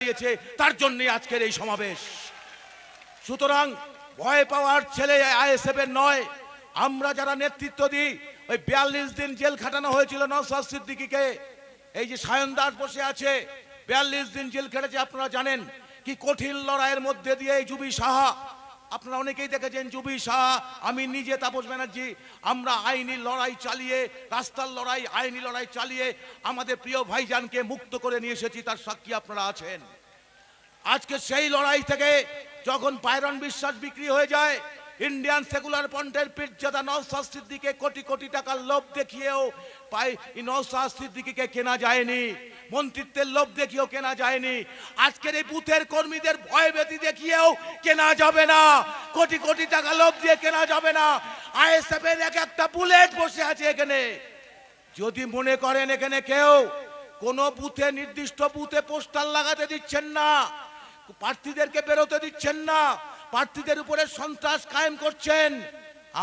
দিয়েছে, তার জন্যই আজকের এই সমাবেশ। সুতরাং ভয় পাওয়ার ছেলে আইএসএফ এর নয়। আমরা যারা নেতৃত্ব দিই, ওই 42 দিন জেল খাটানো হয়েছিল নওশাদ সিদ্দিকীকে। এই যে সায়ন দাস বসে আছে, 42 দিন জেল খেটেছে। আপনারা জানেন কি কঠিন লড়াইয়ের মধ্যে দিয়ে এই জুবি সাহা, আপনারা অনেকেই দেখেছেন জুবি সাহা, আমি নিজে তাপস ব্যানার্জি, আমরা আইনি লড়াই চালিয়ে, রাস্তার লড়াই, আইনি লড়াই চালিয়ে আমাদের প্রিয় ভাইজানকে মুক্ত করে নিয়ে এসেছি, তার সাক্ষী আপনারা আছেন। আজকে সেই লড়াই থেকে যখন পায়রন বিশ্বাস বিক্রি হয়ে যায়, ইন্ডিয়ান সেকুলার ফ্রন্টের পীরজাদা নওশাদ সিদ্দিকীকে কোটি কোটি টাকার লোভ দেখিয়েও নওশাদ সিদ্দিকীকে কেনা যায়নি, মন্ত্রিত্বের লোভ দেখিয়েও কেনা যায়নি। আজকের এই বুথের কর্মীদের ভয়ভীতি দেখিয়েও কেনা যাবে না, কোটি কোটি টাকা লোভ দিয়ে কেনা যাবে না। আইএসএফ এর এক একটা বুলেট বসে আছে এখানে। যদি মনে করেন এখানে কেউ কোন বুথে, নির্দিষ্ট বুথে পোস্টার লাগাতে দিচ্ছেন না, প্রার্থীদেরকে বেরোতে দিচ্ছেন না, প্রার্থীদের উপরে সন্ত্রাস কায়েম করছেন,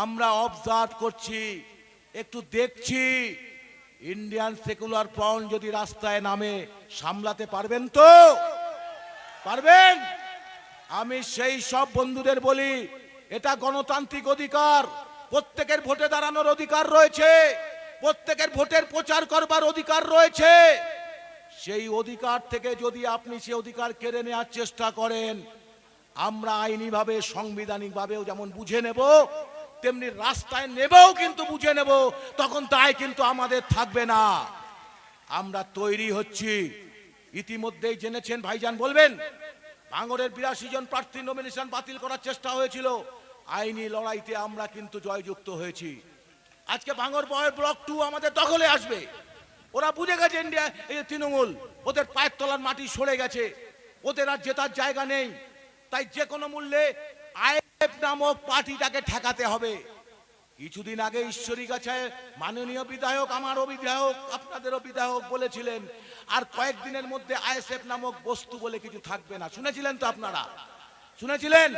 আমরা অবজার্ভ করছি, একটু দেখছি। ইন্ডিয়ান সেকুলার ফ্রন্ট যদি রাস্তায় নামে সামলাতে পারবেন তো? পারবেন? আমি সেই সব বন্ধুদের বলি, এটা গণতান্ত্রিক অধিকার, প্রত্যেকের ভোটে দাঁড়ানোর অধিকার রয়েছে, প্রত্যেকের ভোটের প্রচার করবার অধিকার রয়েছে। সেই অধিকার থেকে যদি আপনি সেই অধিকার কেড়ে নেওয়ার চেষ্টা করেন, আমরা আইনিভাবে, সাংবিধানিকভাবেও যেমন বুঝে নেব, তেমনি রাস্তায় নেবেও কিন্তু বুঝে নেব, তখন তাই কিন্তু আমাদের থাকবে না। আমরা তৈরি হচ্ছি। ইতিমধ্যেই জেনেছেন, ভাইজান বলবেন, ভাঙড়ের 82 জন প্রার্থী নমিনেশন বাতিল করার চেষ্টা হয়েছিল, আইনি লড়াইতে আমরা কিন্তু জয়যুক্ত হয়েছি। আজকে ভাঙড় ব্লক 2 আমাদের দখলে আসবে। ওরা বুঝে গেছে ইন্ডিয়া, এই তৃণমূল, ওদের পায়ের তলার মাটি সরে গেছে, ওদের আর জেতার জায়গা নেই। তাই যে কোনো মূল্যে আইএসএফ নামক পার্টিটাকে ঠেকাতে হবে। কিছুদিন আগে ঈশ্বরীগাছা মাননীয় বিধায়ক, আমারও বিধায়ক, আপনাদেরও বিধায়ক বলেছিলেন, আর কয়েকদিনের মধ্যে আইএসএফ নামক বস্তু বলে কিছু থাকবে না। শুনেছিলেন তো আপনারা? শুনেছিলেন?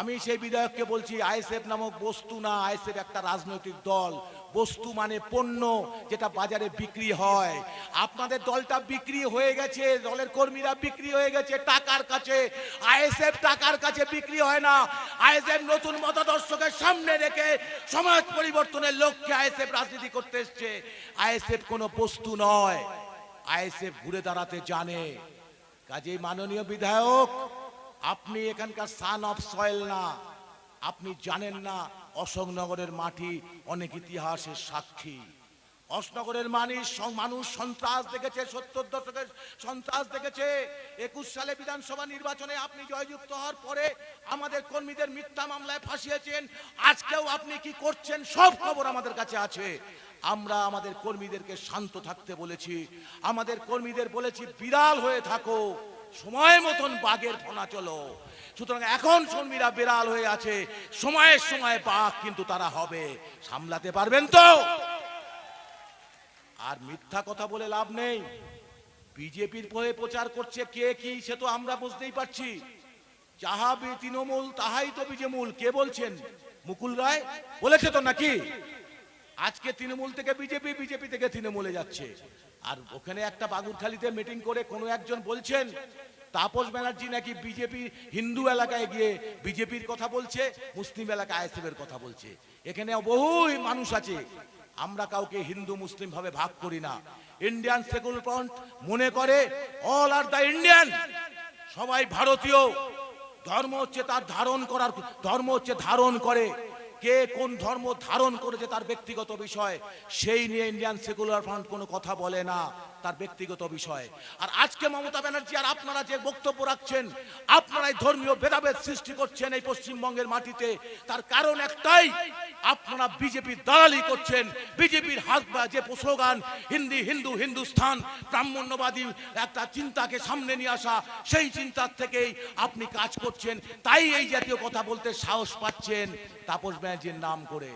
আমি সেই বিধায়ককে বলছি, আইএসএফ নামক বস্তু না, আইএসএফ একটা রাজনৈতিক দল। বস্তু মানে পণ্য, যেটা বাজারে বিক্রি হয়। আপনাদের দলটা বিক্রি হয়ে গেছে, দলের কর্মীরা বিক্রি হয়ে গেছে টাকার কাছে। আইএসএফ টাকার কাছে বিক্রি হয় না। আইএসএফ নতুন মতাদর্শকে সামনে রেখে সমাজ পরিবর্তনের লক্ষ্যে আইএসএফ রাজনীতি করতে এসছে। আইএসএফ কোনো বস্তু নয়, আইএসএফ ঘুরে দাঁড়াতে জানে। কাজেই মাননীয় বিধায়ক, আপনি এখানকার সান অফ সয়েল না, আপনি জানেন না অশোকনগরের মাটি অনেক ইতিহাসের সাক্ষী। অশোকনগরের মানুষ সন্ত্রাস দেখেছে, 70 দশকের সন্ত্রাস দেখেছে। 21 সালে বিধানসভা নির্বাচনে আপনি জয়যুক্ত হওয়ার পরে আমাদের কর্মীদের মিথ্যা মামলায় ফাঁসিয়েছেন। আজকেও আপনি কি করছেন সব খবর আমাদের কাছে আছে। আমরা আমাদের কর্মীদেরকে শান্ত থাকতে বলেছি, আমাদের কর্মীদের বলেছি বিড়াল হয়ে থাকো, সময় মতন বাঘের ফনা চলো। সুতরাং এখন কর্মীরা বিড়াল হয়ে আছে, সময়ের সময় বাঘ কিন্তু তারা হবে। সামলাতে পারবেন তো? আর মিথ্যা কথা বলে লাভ নেই। বিজেপির হয়ে প্রচার করছে কে কি, সে তো আমরা বুঝতেই পারছি। যাহা তৃণমূল তাহাই তো বিজেমূল। কে বলছেন? মুকুল রায় বলেছে তো নাকি? আজকে তৃণমূল থেকে বিজেপি, বিজেপি থেকে তৃণমূলে যাচ্ছে। আর ওখানে একটা বাগুরখালীতে মিটিং করে কোনো একজন বলছেন তাপস ব্যানার্জি নাকি বিজেপি হিন্দু এলাকায় গিয়ে বিজেপির কথা বলছে, মুসলিম এলাকায় আইএসএফ এর কথা বলছে। এখানে বহু মানুষ আছে, আমরা কাউকে হিন্দু মুসলিম ভাবে ভাগ করি না। ইন্ডিয়ান সেকুলার ফ্রন্ট মনে করে অল আর দা ইন্ডিয়ান, সবাই ভারতীয়। ধর্ম হচ্ছে তার ধারণ করার, ধর্ম হচ্ছে ধারণ করে। কে কোন ধর্ম ধারণ করেছে তার ব্যক্তিগত বিষয়, সেই নিয়ে ইন্ডিয়ান সেকুলার ফ্রন্ট কোনো কথা বলে না, তার ব্যক্তিগত বিষয়। আর আজকে মমতা ব্যানার্জি আর আপনারা যে বক্তব্য রাখছেন, আপনারাই ধর্মীয় ভেদাভেদ সৃষ্টি করছেন এই পশ্চিমবঙ্গের মাটিতে। তার কারণ একটাই, আপনারা বিজেপির দালালি করছেন। বিজেপির হাত যে স্লোগান হিন্দি হিন্দু হিন্দুস্তান, ব্রাহ্মণ্যবাদী একটা চিন্তাকে সামনে নিয়ে আসা, সেই চিন্তার থেকেই আপনি কাজ করছেন। তাই এই জাতীয় কথা বলতে সাহস পাচ্ছেন তাপস ব্যানার্জির নাম করে।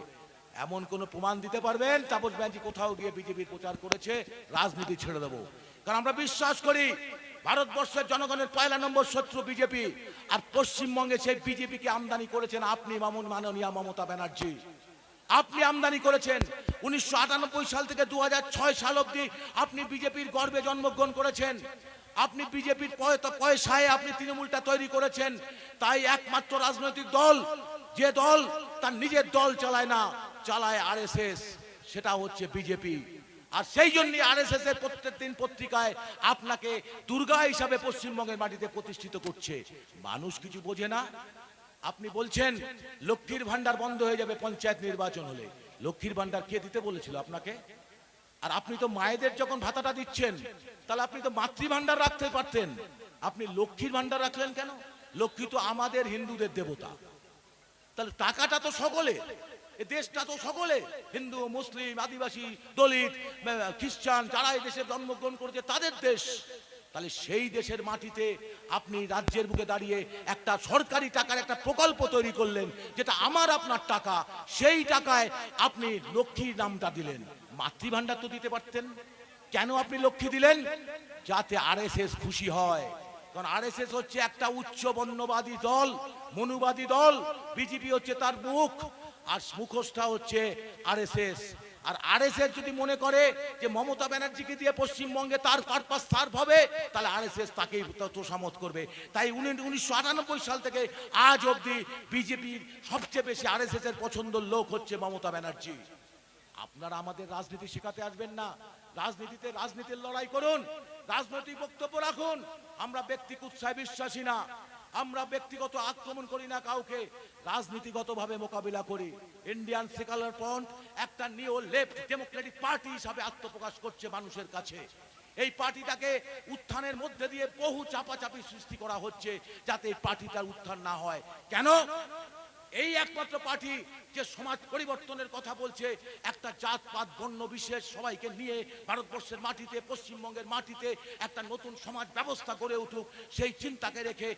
এমন কোন প্রমাণ দিতে পারবেন তাপস ব্যানার্জি কোথাও গিয়ে বিজেপির প্রচার করেছে? রাজনীতি ছেড়ে দেবো, কারণ আমরা বিশ্বাস করি ভারতবর্ষের জনগণের পয়লা নম্বর শত্রু বিজেপি। আর পশ্চিমবঙ্গে সেই বিজেপিকে আমদানি করেছেন আপনি, মাননীয় মমতা ব্যানার্জি। আপনি আমদানি করেছেন। 1998 সাল থেকে 2006 সাল অবধি আপনি বিজেপির গর্বে জন্মগ্রহণ করেছেন। আপনি বিজেপির পয়সায় আপনি তৃণমূলটা তৈরি করেছেন। তাই একমাত্র রাজনৈতিক দল, যে দল তার নিজের দল চালায় না, চালায় আরএসএস, সেটা হচ্ছে বিজেপি। আর সেই জন্য আরএসএস এর প্রত্যেক দিন পত্রিকায় আপনাকে দুর্গা হিসাবে পশ্চিমবঙ্গের মাটিতে প্রতিষ্ঠিত করছে। মানুষ কিছু বোঝে না। আপনি বলছেন লক্ষ্মীর ভান্ডার বন্ধ হয়ে যাবে পঞ্চায়েত নির্বাচন হলে। লক্ষ্মীর ভান্ডার কে দিতে বলেছিল আপনাকে? আর আপনি তো মায়েদের যখন ভাতাটা দিচ্ছেন, তাহলে আপনি তো মাতৃ ভান্ডার রাখতে পারতেন। আপনি লক্ষ্মীর ভান্ডার রাখলেন কেন? লক্ষ্মী তো আমাদের হিন্দুদের দেবতা। তাহলে টাকাটা তো সকলে, এ দেশটা তো সকলে, হিন্দু, মুসলিম, আদিবাসী, দলিত, খ্রিস্টান, যারা এই দেশে জন্মগ্রহণ করেছে তাদের দেশ। তাহলে সেই দেশের মাটিতে আপনি রাজ্যের বুকে দাঁড়িয়ে একটা সরকারি টাকার একটা প্রকল্প তৈরি করলেন, যেটা আমার আপনার টাকা। সেই টাকায় আপনি লক্ষ্মীর নামটা দিলেন। মাতৃভান্ডার তো দিতে পারতেন। কেন আপনি লক্ষ্মী দিলেন? যাতে আরএসএস খুশি হয়। কারণ আরএসএস হচ্ছে একটা উচ্চ বর্ণবাদী দল, মনুবাদী দল। বিজেপি হচ্ছে তার মুখ, আর মুখোশটা হচ্ছে আরএসএস। আর আরএসএস যদি মনে করে যে মমতা ব্যানার্জিকে দিয়ে পশ্চিমবঙ্গে তার পারপাস সার্ভ হবে, তাহলে আরএসএস তাকেই তোষামত করবে। তাই 1998 সাল থেকে আজ অবধি বিজেপির সবচেয়ে বেশি আরএসএস এর পছন্দের লোক হচ্ছে মমতা ব্যানার্জি। আপনারা আমাদের রাজনীতি শেখাতে আসবেন না। রাজনীতিতে রাজনীতির লড়াই করুন, রাজনৈতিক বক্তব্য রাখুন। আমরা ব্যক্তিগত উৎসাহে বিশ্বাসী না, আমরা ব্যক্তিগত আক্রমণ করি না কাউকে, রাজনীতিগতভাবে মোকাবিলা করি। ইন্ডিয়ান সেকুলার ফ্রন্ট একটা নিও লেফট ডেমোক্রেটিক পার্টি হিসাবে আত্মপ্রকাশ করছে মানুষের কাছে। এই পার্টিটাকে উত্থানের মধ্যে দিয়ে বহু চাপাচাপি সৃষ্টি করা হচ্ছে, যাতে এই পার্টিটার উত্থান না হয়। কেন? এই একমাত্র পার্টি যে সমাজ পরিবর্তনের কথা বলছে, একটা জাতপাত বর্ণ বিশেষ সবাইকে নিয়ে ভারতবর্ষের মাটিতে, পশ্চিমবঙ্গের মাটিতে একটা নতুন সমাজ ব্যবস্থা গড়ে উঠুক, সেই চিন্তাকে রেখে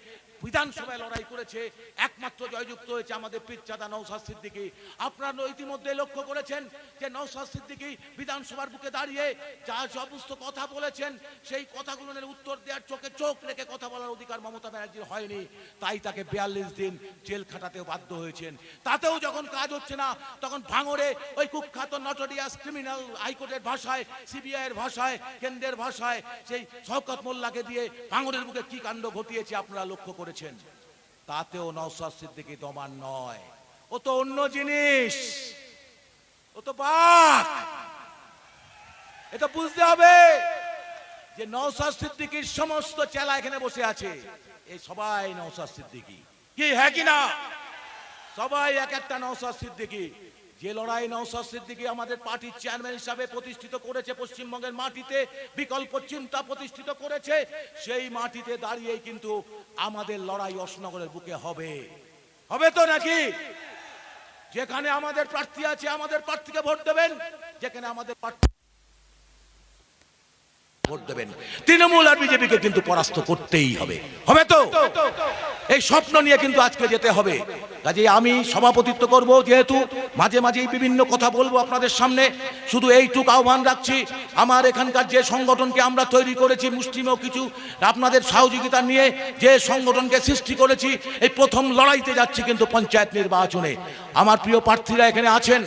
বিধানসভায় লড়াই করেছে। একমাত্র জয়যুক্ত হয়েছে আমাদের পীরজাদা নওশাদ সিদ্দিকী। আপনারা ইতিমধ্যে লক্ষ্য করেছেন যে নওশাদ সিদ্দিকী বিধানসভার বুকে দাঁড়িয়ে যা সমস্ত কথা বলেছেন, সেই কথাগুলোর উত্তর দেওয়ার চোখে চোখ রেখে কথা বলার অধিকার মমতা ব্যানার্জির হয়নি। তাই তাকে 42 দিন জেল খাটাতেও বাধ্য হয়েছেন। তাতেও যখন কাজ হচ্ছে না, তখন ভাঙড়ে ওই কুখ্যাত নটোরিয়াস ক্রিমিনাল হাইকোর্টের ভাষায়, সিবিআই এর ভাষায়, কেন্দ্রের ভাষায় সেই শওকত মোল্লাকে দিয়ে ভাঙড়ের বুকে কি কাণ্ড ঘটিয়েছে আপনারা লক্ষ্য করেছেন। তাতেও নওশাদ সিদ্দিকী দমান নয়, ও তো অন্য জিনিস, ও তো বাঘ। এটা বুঝতে হবে যে নওশাদ সিদ্দিকীর সমস্ত চেলা এখানে বসে আছে, এই সবাই নওশাদ সিদ্দিকী। কি হ্যাঁ কি না? সবাই এক একটা নওশাদ সিদ্দিকী। যে লড়াই নওশাদ সিদ্দিকী আমাদের পার্টির চেয়ারম্যান হিসাবে প্রতিষ্ঠিত করেছে, পশ্চিমবঙ্গের মাটিতে বিকল্প চিন্তা প্রতিষ্ঠিত করেছে, সেই মাটিতে দাঁড়িয়েই কিন্তু আমাদের লড়াই অশোকনগরের বুকে হবে। হবে তো নাকি? যেখানে আমাদের প্রার্থী আছে, আমাদের প্রার্থীকে ভোট দেবেন। যেখানে আমাদের প্রার্থী ভোট দেবেন। তৃণমূল আর বিজেপিকে কিন্তু পরাস্ত করতেই হবে। হবে তো? এই স্বপ্ন নিয়ে কিন্তু আজকে যেতে হবে। কাজে আমি সভাপতিত্ব করব, যেহেতু মাঝে মাঝেই বিভিন্ন কথা বলবো আপনাদের সামনে। শুধু এইটুকু আহ্বান রাখছি, আমার এখানকার যে সংগঠনকে আমরা তৈরি করেছি, মুষ্টিমেয় কিছু আপনাদের সহযোগিতা নিয়ে যে সংগঠনকে সৃষ্টি করেছি, এই প্রথম লড়াইতে যাচ্ছি কিন্তু পঞ্চায়েত নির্বাচনে। আমার প্রিয় প্রার্থীরা এখানে আছেন,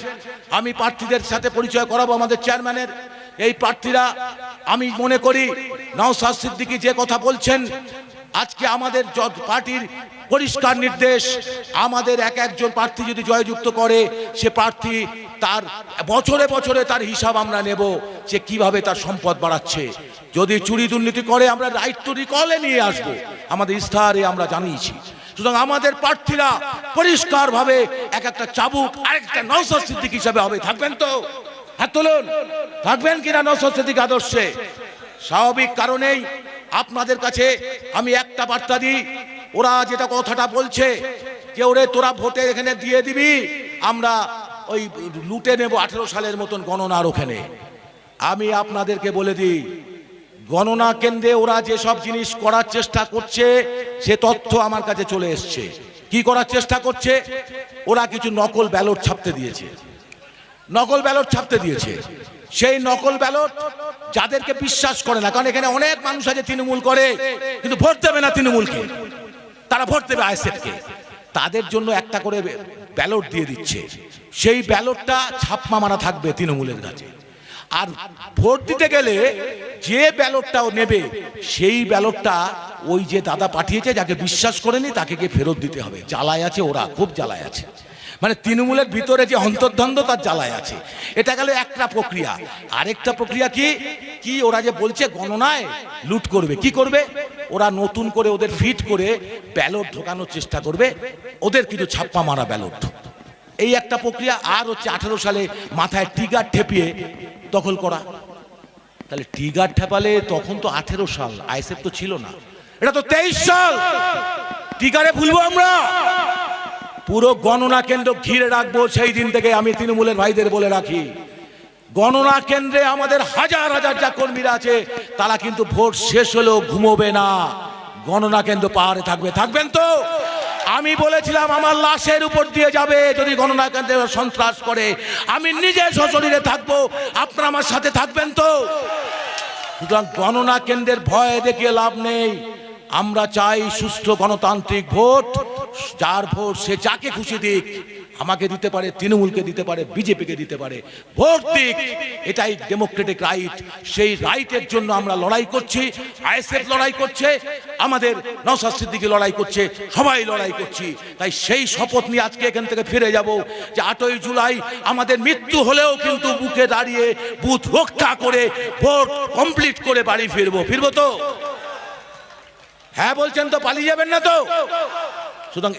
আমি প্রার্থীদের সাথে পরিচয় করাবো আমাদের চেয়ারম্যানের। এই প্রার্থীরা, আমি মনে করি নওশাদ সিদ্দিকী যে কথা বলছেন, আজকে আমাদের পার্টির পরিষ্কার নির্দেশ, আমাদের এক একজন প্রার্থী যদি জয়যুক্ত করে, সে প্রার্থী তার বছরে বছরে তার হিসাব আমরা নেব, সে কিভাবে তার সম্পদ বাড়াচ্ছে। যদি চুরি দুর্নীতি করে, আমরা রাইট টু রিকলে নিয়ে আসবো, আমাদের ইস্তাহারে আমরা জানিয়েছি। সুতরাং আমাদের প্রার্থীরা পরিষ্কার ভাবে এক একটা চাবুক আরেকটা নওশাদ সিদ্দিকী হিসাবে হবে। থাকবেন তো? হাত তুলুন। থাকবেন কিনা নওশাদ সিদ্দিকী আদর্শে? স্বাভাবিক কারণেই আপনাদের কাছে আমি একটা বার্তা দিই, ওরা যেটা কথাটা বলছে যে ওরে তোরা ভোটে এখানে দিয়ে দিবি, আমরা ওই লুটে নেব 18 সালের মতন গণনার ওখানে। আমি আপনাদেরকে বলে দিই, গণনা কেন্দ্রে ওরা যে সব জিনিস করার চেষ্টা করছে, সে তথ্য আমার কাছে চলে এসছে। কি করার চেষ্টা করছে? ওরা কিছু নকল ব্যালট ছাপতে দিয়েছে, নকল ব্যালট ছাপতে দিয়েছে। সেই নকল ব্যালট যাদেরকে বিশ্বাস করে না, কারণ এখানে অনেক মানুষ আছে তৃণমূল করে কিন্তু ভোট দেবে না তৃণমূলকে, তারা ভোট দেবে আইএসএফকে, তাদের জন্য একটা করে ব্যালট দিয়ে দিচ্ছে। সেই ব্যালটটা ছাপমা মারা থাকবে তৃণমূলের কাছে। আর ভোট দিতে গেলে যে ব্যালটটাও নেবে সেই ব্যালটটা ওই যে দাদা পাঠিয়েছে যাকে বিশ্বাস করেনি তাকে গিয়ে ফেরত দিতে হবে। জ্বালায় আছে ওরা, খুব জ্বালায় আছে, মানে তৃণমূলের ভিতরে যে অন্তর্দ্বন্দ্ব তার জ্বালায় আছে। এটা গেল একটা প্রক্রিয়া। আরেকটা প্রক্রিয়া কি কি ওরা যে বলছে গণনায় লুট করবে, কি করবে ওরা নতুন করে ওদের ফিট করে ব্যালট ঢোকানোর চেষ্টা করবে, ওদের কিছু ছাপ্পা মারা ব্যালট, এই একটা প্রক্রিয়া। আর হচ্ছে 18 সালে মাথায় টিগার ঠেপিয়ে দখল করা। তাহলে টিগার ঠেপালে তখন তো 18 সাল, আইএসএফ তো ছিল না, এটা তো 23 সাল। টিগারে ভুলবো আমরা? পুরো গণনা কেন্দ্র ঘিরে রাখবো সেই দিন থেকে। আমি তৃণমূলের ভাইদের বলে রাখি, গণনা কেন্দ্রে আমাদের হাজার হাজার যা কর্মীরা আছে তারা কিন্তু ভোট শেষ হলেও ঘুমোবে না, গণনা কেন্দ্র পাহাড়ে থাকবে। থাকবেন তো? আমি বলেছিলাম আমার লাশের উপর দিয়ে যাবে যদি গণনা কেন্দ্রে সন্ত্রাস করে, আমি নিজে সশরীরে থাকবো, আপনারা আমার সাথে থাকবেন তো? সুতরাং গণনা কেন্দ্রের ভয় দেখিয়ে লাভ নেই। আমরা চাই সুষ্ঠু গণতান্ত্রিক ভোট, যার ভোট সে যাকে খুশি দিক, আমাকে দিতে পারে, তৃণমূলকে দিতে পারে, বিজেপিকে দিতে পারে, ভোট দিক, এটাই ডেমোক্রেটিক রাইট। সেই রাইটের জন্য আমরা লড়াই করছি, আইএসএফ লড়াই করছে, আমাদের নওশাদ সিদ্দিকী লড়াই করছে, সবাই লড়াই করছি। তাই সেই শপথ নিয়ে আজকে এখান থেকে ফিরে যাব যে 8ই জুলাই আমাদের মৃত্যু হলেও কিন্তু বুকে দাঁড়িয়ে বুথ রক্ষা করে ভোট কমপ্লিট করে বাড়ি ফিরবো। ফিরবো তো? হ্যাঁ বলছেন তো? পালিয়ে যাবেন না তো? সুতরাং